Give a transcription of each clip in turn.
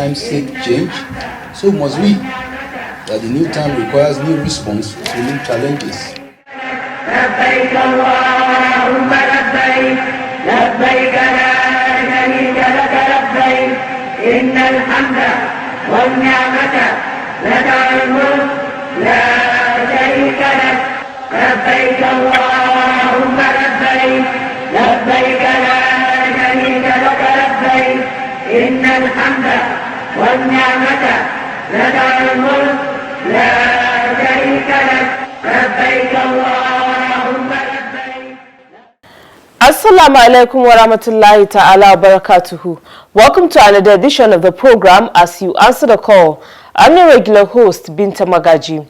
times seek change, so must we. That the new time requires new response to new challenges. لبيك اللهم لبيك لبيك لا شريك لك لبيك إن الحمد والنعمة لك الملك لا شريك لك لبيك اللهم لبيك لبيك لا شريك لك لبيك إن الحمد والنعمة لك الملك لا شريك لك لبيك اللهم لبيك. Assalamu alaikum wa rahmatullahi ta'ala wa barakatuhu. Welcome to another edition of the program As You Answer the Call. I'm your regular host, Binta Magaji.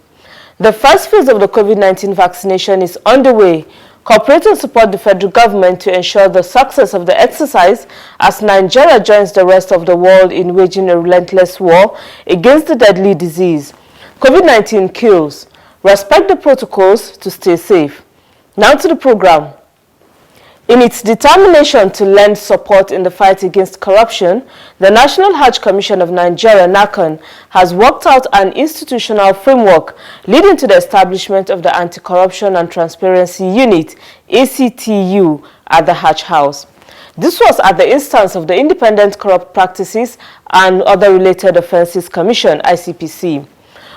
The first phase of the COVID-19 vaccination is underway. Cooperate and support the federal government to ensure the success of the exercise as Nigeria joins the rest of the world in waging a relentless war against the deadly disease. COVID-19 kills. Respect the protocols to stay safe. Now to the program. In its determination to lend support in the fight against corruption, the National Hajj Commission of Nigeria, NACON, has worked out an institutional framework leading to the establishment of the Anti-Corruption and Transparency Unit, ACTU, at the Hajj House. This was at the instance of the Independent Corrupt Practices and Other Related Offences Commission, ICPC.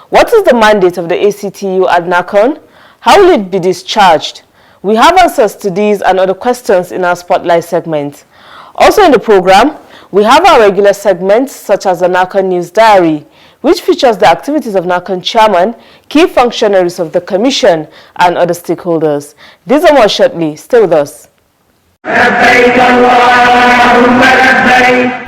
What is the mandate of the ACTU at NACON? How will it be discharged? We have answers to these and other questions in our Spotlight segment. Also in the program, we have our regular segments such as the NACON News Diary, which features the activities of NACON chairman, key functionaries of the commission, and other stakeholders. These are more shortly. Stay with us.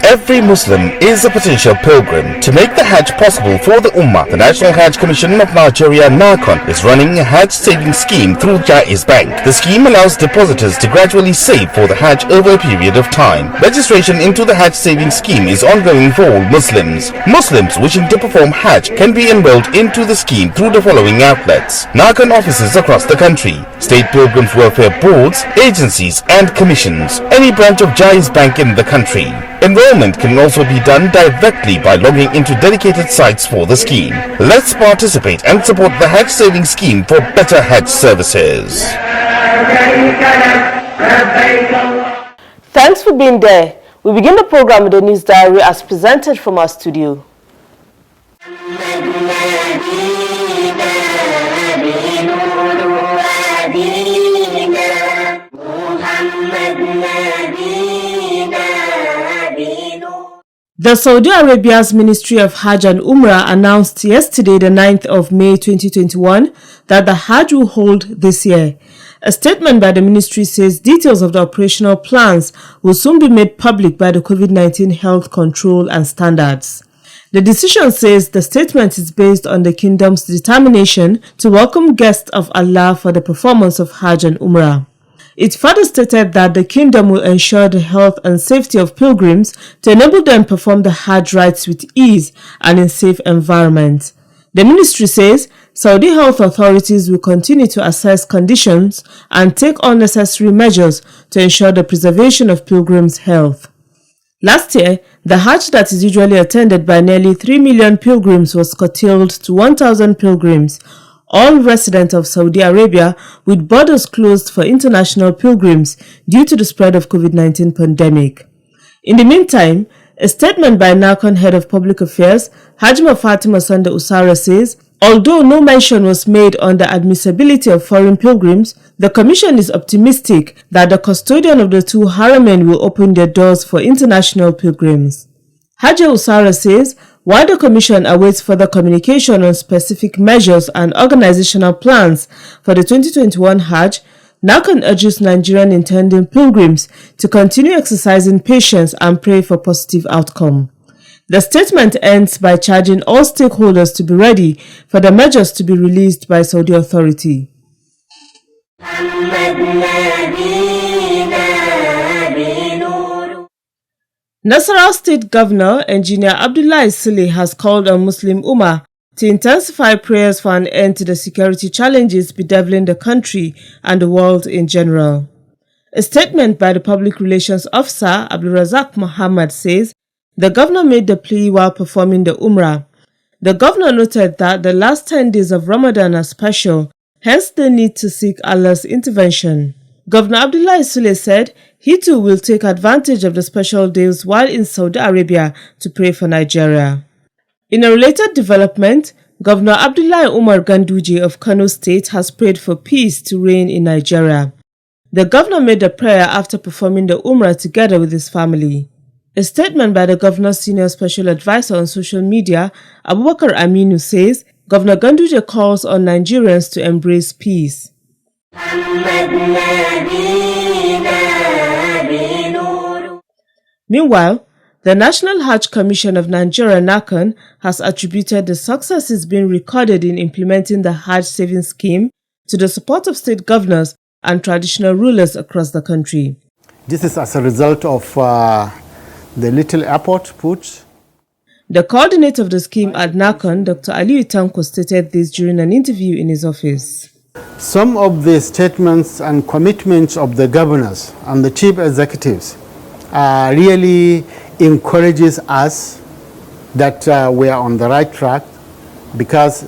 Every Muslim is a potential pilgrim. To make the Hajj possible for the Ummah, the National Hajj Commission of Nigeria, NACON, is running a Hajj savings scheme through Jaiz Bank. The scheme allows depositors to gradually save for the Hajj over a period of time. Registration into the Hajj savings scheme is ongoing for all Muslims. Muslims wishing to perform Hajj can be enrolled into the scheme through the following outlets: NACON offices across the country, state pilgrims welfare boards, agencies and commissions, any branch of Jaiz Bank in the country. Enrollment can also be done directly by logging into dedicated sites for the scheme. Let's participate and support the Hajj savings scheme for better Hajj services. Thanks for being there. We begin the program with the news diary as presented from our studio. The Saudi Arabia's Ministry of Hajj and Umrah announced yesterday, the 9th of May 2021, that the Hajj will hold this year. A statement by the ministry says details of the operational plans will soon be made public by the COVID-19 health control and standards. The decision says the statement is based on the kingdom's determination to welcome guests of Allah for the performance of Hajj and Umrah. It further stated that the kingdom will ensure the health and safety of pilgrims to enable them perform the Hajj rites with ease and in safe environment. The ministry says Saudi health authorities will continue to assess conditions and take all necessary measures to ensure the preservation of pilgrims' health. Last year, the Hajj that is usually attended by nearly 3 million pilgrims was curtailed to 1,000 pilgrims, all residents of Saudi Arabia, with borders closed for international pilgrims due to the spread of COVID-19 pandemic. In the meantime, a statement by NACON Head of Public Affairs, Hajma Fatima Sanda Usara says, although no mention was made on the admissibility of foreign pilgrims, the Commission is optimistic that the custodian of the two haramain will open their doors for international pilgrims. Hajja Usara says, while the Commission awaits further communication on specific measures and organizational plans for the 2021 Hajj, NACON urges Nigerian intending pilgrims to continue exercising patience and pray for positive outcome. The statement ends by charging all stakeholders to be ready for the measures to be released by Saudi authority. Nasarawa State Governor Engineer Abdullahi Sule has called on Muslim Ummah to intensify prayers for an end to the security challenges bedeviling the country and the world in general. A statement by the Public Relations Officer Abdulrazak Muhammad says The governor made the plea while performing the Umrah. The governor noted that the last 10 days of Ramadan are special, hence the need to seek Allah's intervention. Governor Abdullah Sule said he too will take advantage of the special days while in Saudi Arabia to pray for Nigeria. In a related development, Governor Abdullahi Umar Ganduje of Kano State has prayed for peace to reign in Nigeria. The governor made a prayer after performing the Umrah together with his family. A statement by the governor's senior special advisor on social media, Abubakar Aminu, says Governor Ganduje calls on Nigerians to embrace peace. Meanwhile, the National Hajj Commission of Nigeria (NACON) has attributed the successes being recorded in implementing the Hajj savings scheme to the support of state governors and traditional rulers across the country. This is as a result of the little effort put. The coordinator of the scheme at NACON, Dr. Aliyu Tanko, stated this during an interview in his office. Some of the statements and commitments of the governors and the chief executives really encourages us that we are on the right track, because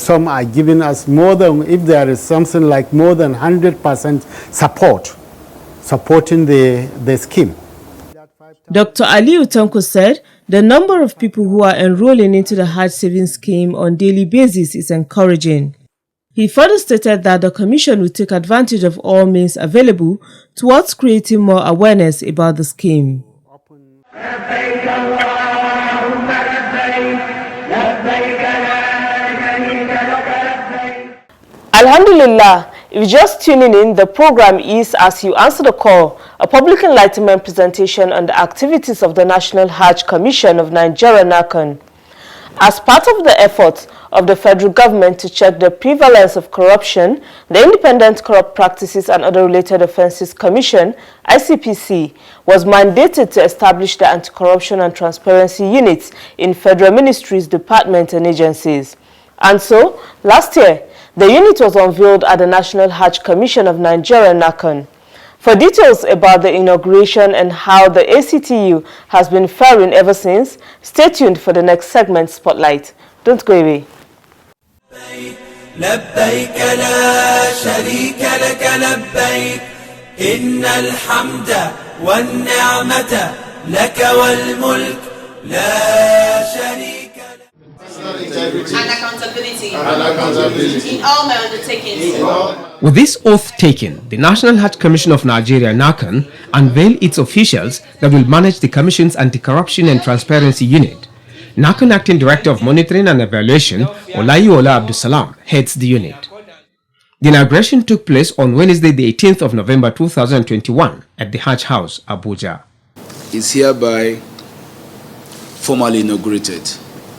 some are giving us more than, if there is something like more than 100% supporting the scheme. Dr. Aliyu Tanko said the number of people who are enrolling into the Hajj savings scheme on a daily basis is encouraging. He further stated that the Commission will take advantage of all means available towards creating more awareness about the scheme. Alhamdulillah, if you're just tuning in, the program is As You Answer the Call, a public enlightenment presentation on the activities of the National Hajj Commission of Nigeria (NACON). As part of the efforts of the federal government to check the prevalence of corruption, the Independent Corrupt Practices and Other Related Offences Commission (ICPC) was mandated to establish the Anti-Corruption and Transparency Units in federal ministries, departments and agencies. And so, last year, the unit was unveiled at the National Hajj Commission of Nigeria (NACON). For details about the inauguration and how the ACTU has been faring ever since, stay tuned for the next segment, Spotlight. Don't go away. لبيك لا شريك لك لبيك إن الحمد والنعمة لك والملك لا شريك لك. And accountability in all my undertakings. With this oath taken, the National Hajj Commission of Nigeria (NACON) unveiled its officials that will manage the Commission's Anti-Corruption and Transparency Unit. NACON Acting Director of Monitoring and Evaluation, Olayuola Abdusalam, heads the unit. The inauguration took place on Wednesday, the 18th of November 2021 at the Hajj House, Abuja. Is hereby formally inaugurated.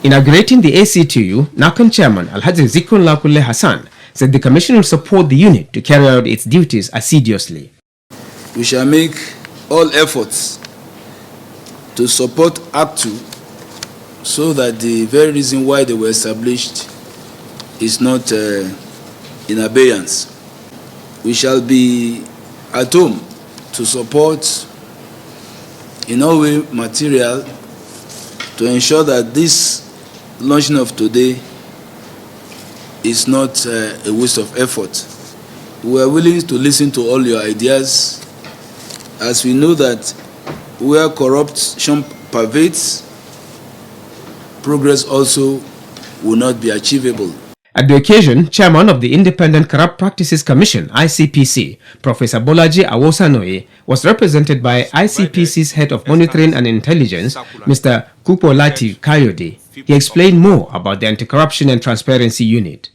Inaugurating the ACTU, NACON Chairman Alhaji Zikrun Lakulle Hassan said the Commission will support the unit to carry out its duties assiduously. We shall make all efforts to support ACTU so that the very reason why they were established is not in abeyance. We shall be at home to support in all way material to ensure that this launching of today is not a waste of effort. We are willing to listen to all your ideas, as we know that where corruption pervades, progress also will not be achievable. At the occasion, Chairman of the Independent Corrupt Practices Commission (ICPC), Professor Bolaji Awosanoye, was represented by ICPC's Head of Monitoring and Intelligence, Mr. Kupolati Kayode. He explained more about the Anti-Corruption and Transparency Unit.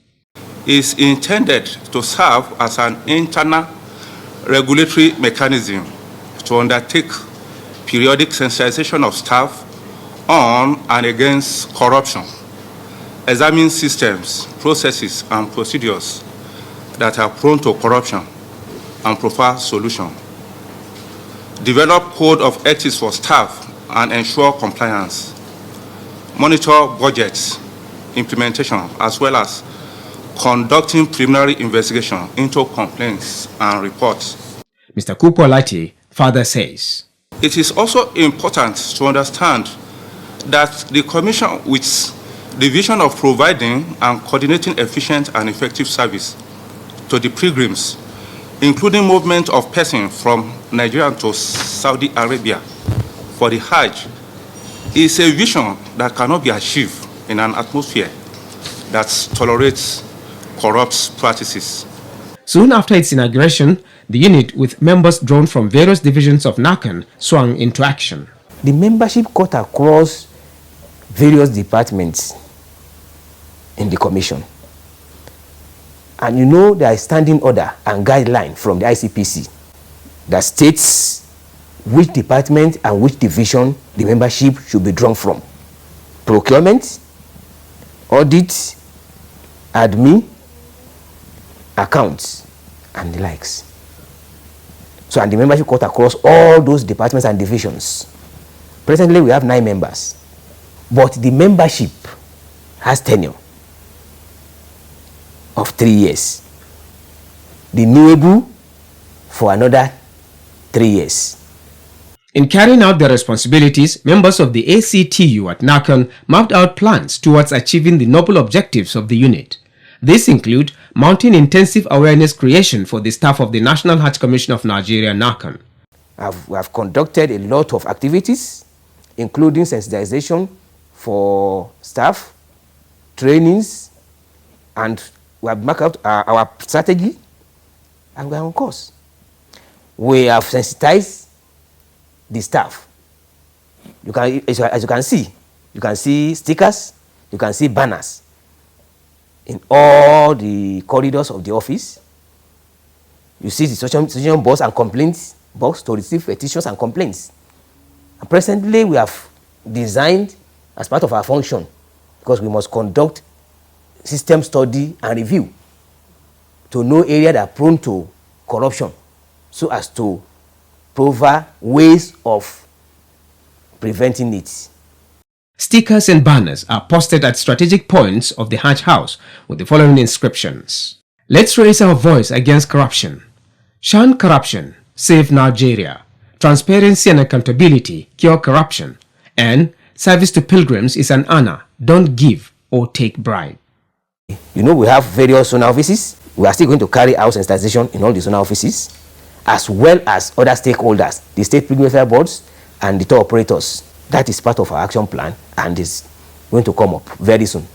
Is intended to serve as an internal regulatory mechanism to undertake periodic sensitization of staff on and against corruption, examine systems, processes, and procedures that are prone to corruption and provide solutions, develop code of ethics for staff and ensure compliance, monitor budgets, implementation, as well as conducting preliminary investigation into complaints and reports. Mr. Kupolati further says, It is also important to understand that the Commission, with the vision of providing and coordinating efficient and effective service to the pilgrims, including movement of persons from Nigeria to Saudi Arabia for the Hajj, is a vision that cannot be achieved in an atmosphere that tolerates corrupt practices. Soon after its inauguration, the unit, with members drawn from various divisions of NACAN, swung into action. The membership cut across various departments in the commission. And you know there is standing order and guideline from the ICPC that states which department and which division the membership should be drawn from. Procurement, audit, admin, accounts, and the likes. So, and the membership cut across all those departments and divisions. Presently, we have 9 members, but the membership has tenure of 3 years. The Newage for another 3 years. In carrying out their responsibilities, members of the ACTU at NACAN mapped out plans towards achieving the noble objectives of the unit. These include mounting intensive awareness creation for the staff of the National Hajj Commission of Nigeria, NACAN. We have conducted a lot of activities, including sensitization for staff, trainings, and we have marked out our strategy, and we are on course. We have sensitized the staff. You can, as you can see stickers, you can see banners in all the corridors of the office. You see the situation box and complaints box to receive petitions and complaints. And presently, we have designed, as part of our function, because we must conduct system study and review to know areas that are prone to corruption, so as to provide ways of preventing it. Stickers and banners are posted at strategic points of the Hajj House with the following inscriptions: Let's raise our voice against corruption. Shun corruption, save Nigeria. Transparency and accountability cure corruption. And service to pilgrims is an honor. Don't give or take bribe. You know, we have various zonal offices. We are still going to carry out sensitization in all the zonal offices, as well as other stakeholders, the state pilgrim welfare boards and the tour operators. That is part of our action plan and is going to come up very soon.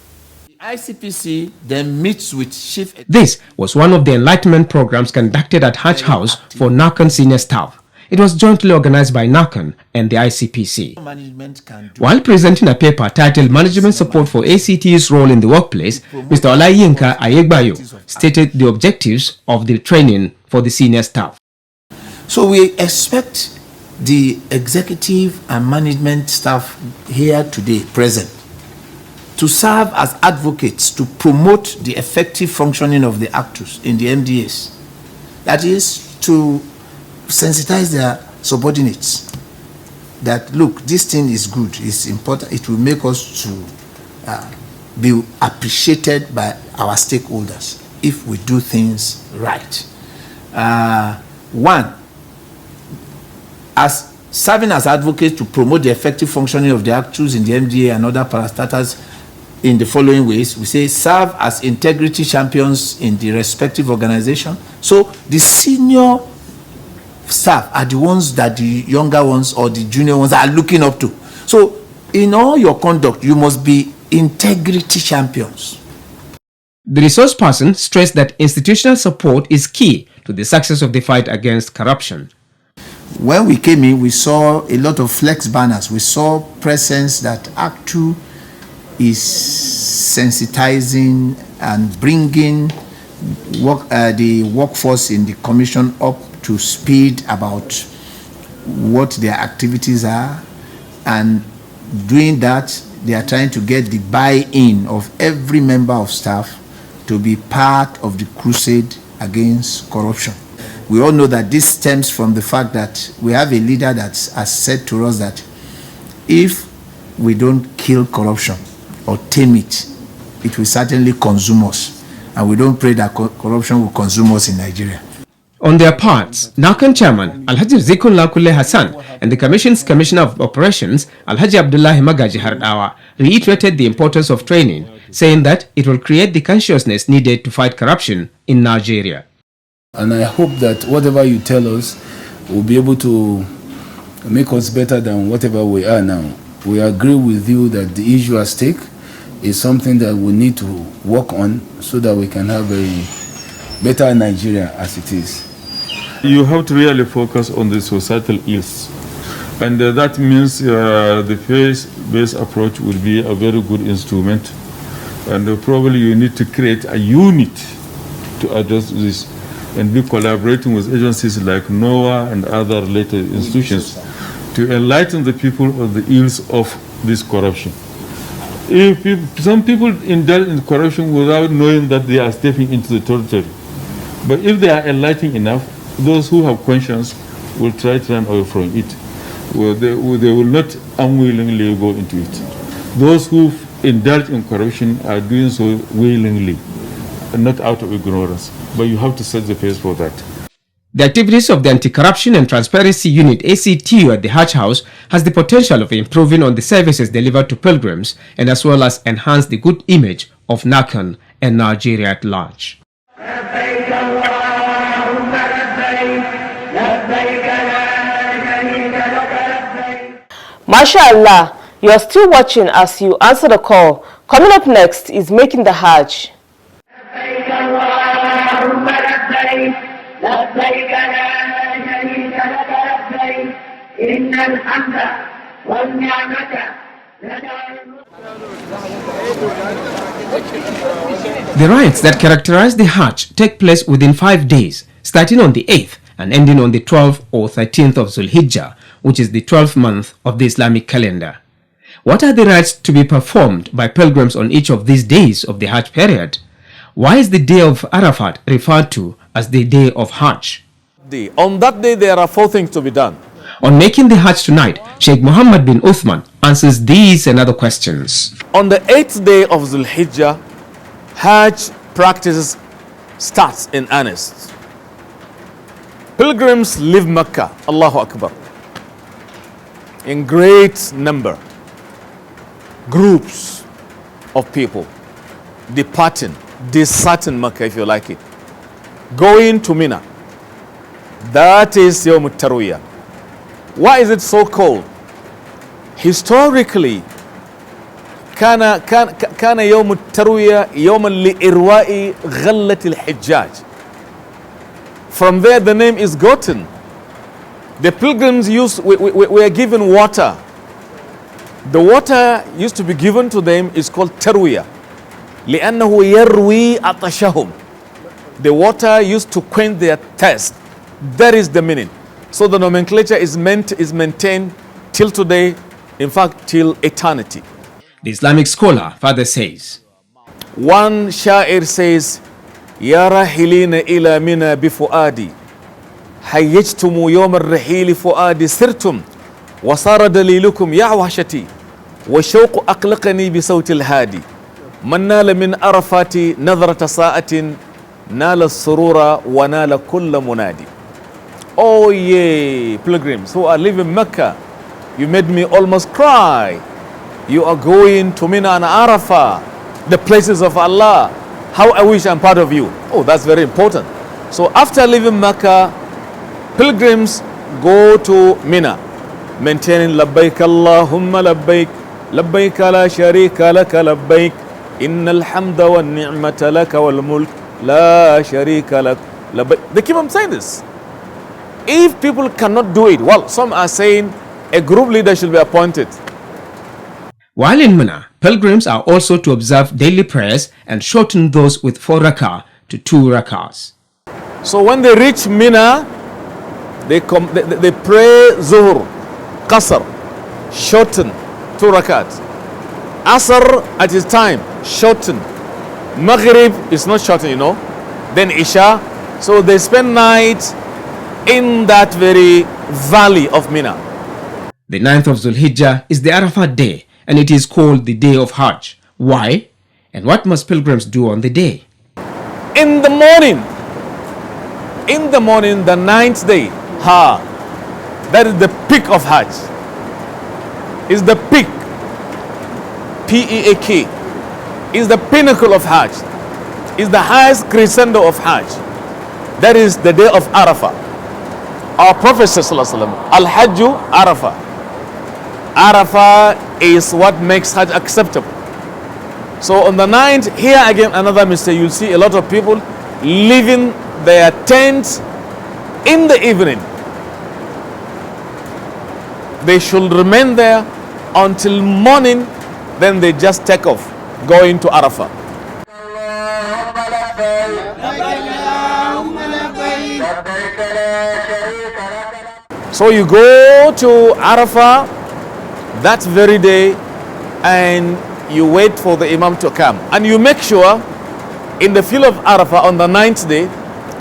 The ICPC then meets with chief. This was one of the enlightenment programs conducted at Hajj House for NACAN senior staff. It was jointly organized by NACAN and the ICPC. While presenting a paper titled Management Support for ACT's Role in the Workplace, Mr. Olayinka Ayegbayo stated the objectives of the training for the senior staff. So we expect the executive and management staff here today present to serve as advocates to promote the effective functioning of the actors in the MDAs. That is, to sensitize their subordinates that, look, this thing is good, it's important, it will make us to be appreciated by our stakeholders if we do things right. One, as serving as advocates to promote the effective functioning of the actors in the MDA and other parastatals in the following ways. We say serve as integrity champions in the respective organization. So the senior staff are the ones that the younger ones or the junior ones are looking up to. So in all your conduct, you must be integrity champions. The resource person stressed that institutional support is key to the success of the fight against corruption. When we came in, we saw a lot of flex banners. We saw presence that ACTU is sensitizing and bringing the workforce in the commission up to speed about what their activities are, and doing that, they are trying to get the buy-in of every member of staff to be part of the crusade against corruption. We all know that this stems from the fact that we have a leader that has said to us that if we don't kill corruption or tame it, it will certainly consume us. And we don't pray that corruption will consume us in Nigeria. On their parts, NACAN Chairman Alhaji Zikun Lakule Hassan and the Commission's Commissioner of Operations Alhaji Abdullahi Magaji Hardawa reiterated the importance of training, saying that it will create the consciousness needed to fight corruption in Nigeria. And I hope that whatever you tell us will be able to make us better than whatever we are now. We agree with you that the issue at stake is something that we need to work on so that we can have a better Nigeria as it is. You have to really focus on the societal ills. And that means the faith-based approach will be a very good instrument. And probably you need to create a unit to address this and be collaborating with agencies like NOAA and other related institutions to enlighten the people of the ills of this corruption. Some people indulge in corruption without knowing that they are stepping into the territory. But if they are enlightened enough, those who have conscience will try to run away from it. They will not unwillingly go into it. Those who indulge in corruption are doing so willingly and not out of ignorance. But you have to set the pace for that. The activities of the Anti-Corruption and Transparency Unit ACTU at the Hajj House has the potential of improving on the services delivered to pilgrims and as well as enhance the good image of NACAN and Nigeria at large. MashaAllah, you are still watching as you answer the call. Coming up next is Making the Hajj. لبيك لا شريك لك لبيك إن الحمد والنعمة لك. The rites that characterize the Hajj take place within 5 days, starting on the 8th and ending on the 12th or 13th of Zulhijjah, which is the 12th month of the Islamic calendar. What are the rites to be performed by pilgrims on each of these days of the Hajj period? Why is the day of Arafat referred to as the day of Hajj? On that day, there are 4 things to be done. On Making the Hajj tonight, Sheikh Muhammad bin Uthman answers these and other questions. On the 8th day of Zulhijjah, Hajj practice starts in earnest. Pilgrims leave Mecca, Allahu Akbar, in great number. Groups of people departing Mecca, if you like it, going to Mina. That is Yawm Tarwiyah. Why is it so called? Historically, كان يوم التروية يوما لإرواء غلة الحجاج. From there the name is gotten. The pilgrims were given water. The water used to be given to them is called tarwiyah. لأنه يروي عطشهم. The water used to quench their thirst. That is the meaning. So the nomenclature is maintained till today, in fact till eternity. The Islamic scholar further says, one sha'ir says, يا راحلين إلى منى بفؤادي حيجتم يوم الرحيل فؤادي سرتم وصار دليلكم يا وحشتي والشوق أقلقني بصوت الهادي من نال من عرفات نظرة ساعة نال السرور ونال كل منادي. Oh ye pilgrims who are leaving Mecca, you made me almost cry. You are going to Mina and Arafah, the places of Allah. How I wish I'm part of you. Oh, that's very important. So after leaving Mecca, pilgrims go to Mina, maintaining labbaik Allahumma labbaik, labbaik la sharika laka labbaik, innal hamda wa ni'mata laka wal mulk la sharika lak labbaik. They keep on saying this. If people cannot do it, well, some are saying a group leader should be appointed. While in Mina, pilgrims are also to observe daily prayers and shorten those with 4 rakah to 2 rakahs. So when they reach Mina, they pray Zuhur, Qasr, shorten 2 rakat. Asr at his time, shorten. Maghrib is not shorten, you know. Then Isha. So they spend night in that very valley of Mina. The 9th of Zulhijjah is the Arafat day, and it is called the day of Hajj. Why? And what must pilgrims do on the day? In the morning, in the morning, the 9th day, that is the peak of Hajj. Is the peak, P-E-A-K, is the pinnacle of Hajj, is the highest crescendo of Hajj. That is the day of Arafah. Our Prophet ﷺ, Al-Hajju Arafah. Arafah is what makes Hajj acceptable. So on the 9th, here again another mistake. You'll see a lot of people leaving their tents in the evening. They should remain there until morning, then they just take off, going to Arafah. So you go to Arafah that very day and you wait for the Imam to come. And you make sure in the field of Arafah on the 9th day,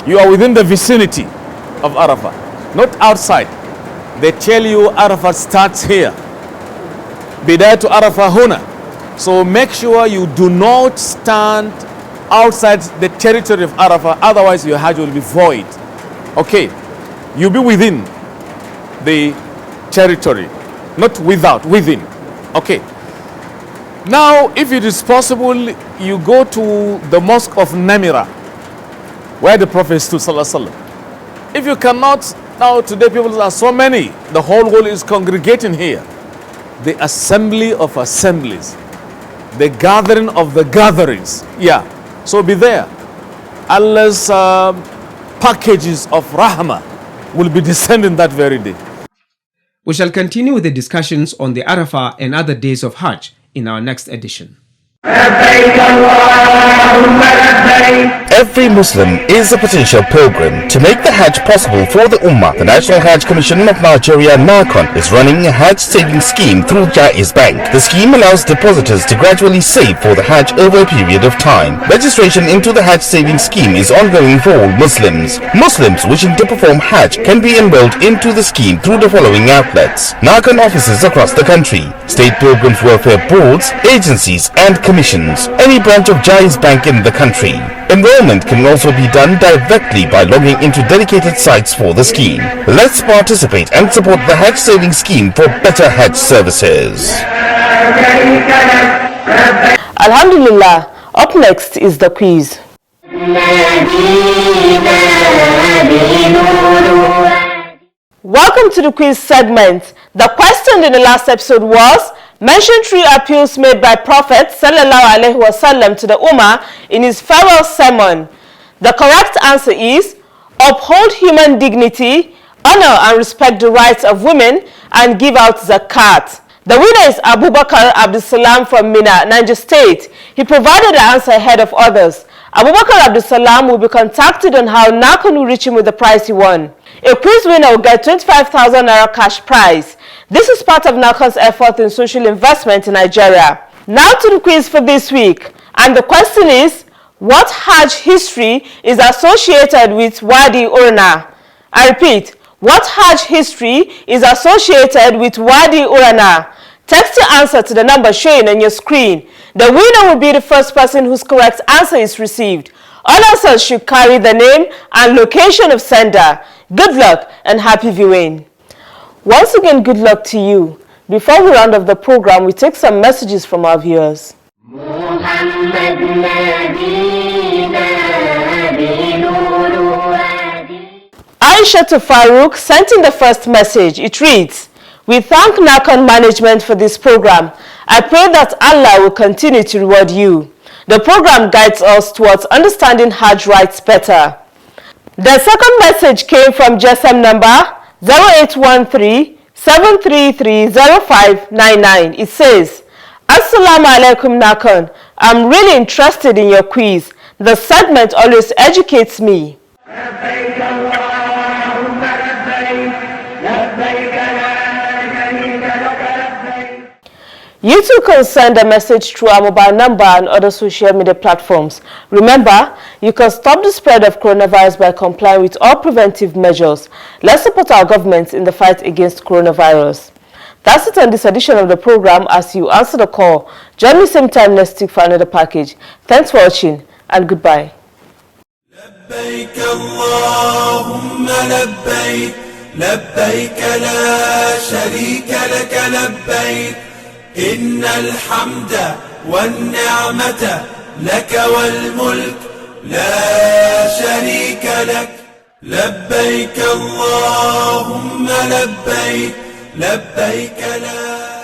you are within the vicinity of Arafah, not outside. They tell you Arafah starts here. Bidayah to Arafah huna. So make sure you do not stand outside the territory of Arafah, otherwise your Hajj will be void. Okay, you be within the territory, not without, within. Okay. Now, if it is possible, you go to the mosque of Namira, where the Prophet stood, sallallahu alaihi wasallam. If you cannot, now today people are so many, the whole world is congregating here. The assembly of assemblies, the gathering of the gatherings. Yeah, so be there. Allah's packages of rahmah will be descending that very day. We shall continue with the discussions on the Arafah and other days of Hajj in our next edition. Every Muslim is a potential pilgrim. To make the Hajj possible for the Ummah, the National Hajj Commission of Nigeria, NACON, is running a Hajj saving scheme through Jaiz Bank. The scheme allows depositors to gradually save for the Hajj over a period of time. Registration into the Hajj saving scheme is ongoing for all Muslims. Muslims wishing to perform Hajj can be enrolled into the scheme through the following outlets: NACON offices across the country, state pilgrims welfare boards, agencies and commissions, any branch of Jaiz Bank in the country. Enrollment can also be done directly by logging into dedicated sites for the scheme. Let's participate and support the Hajj saving scheme for better Hajj services. Alhamdulillah, up next is the quiz. Welcome to the quiz segment. The question in the last episode was: mention 3 appeals made by Prophet ﷺ to the Ummah in his farewell sermon. The correct answer is: uphold human dignity, honor and respect the rights of women, and give out zakat. The winner is Abubakar Abdulsalam from Mina, Niger State. He provided the answer ahead of others. Abubakar Abdulsalam will be contacted on how NACON will reach him with the prize he won. A quiz winner will get 25,000 Naira cash prize. This is part of NACON's effort in social investment in Nigeria. Now to the quiz for this week. And the question is: what Hajj history is associated with Wadi Urana? I repeat, what Hajj history is associated with Wadi Urana? Text your answer to the number showing on your screen. The winner will be the first person whose correct answer is received. All answers should carry the name and location of sender. Good luck and happy viewing. Once again, good luck to you. Before we round off the program, we take some messages from our viewers. Aisha to Farouk sent in the first message. It reads: we thank NACON management for this program. I pray that Allah will continue to reward you. The program guides us towards understanding Hajj rights better. The second message came from GSM number 0813-733-0599. It says: Assalamu alaikum NACON. I'm really interested in your quiz. The segment always educates me. You too can send a message through our mobile number and other social media platforms. Remember, you can stop the spread of coronavirus by complying with all preventive measures. Let's support our government in the fight against coronavirus. That's it on this edition of the program. As you answer the call, join me same time next week for another package. Thanks for watching and goodbye. لبيك اللهم لبيك لبيك لا شريك لك لبيك إن الحمد والنعمة لك والملك لا شريك لك لبيك اللهم لبيك لبيك لا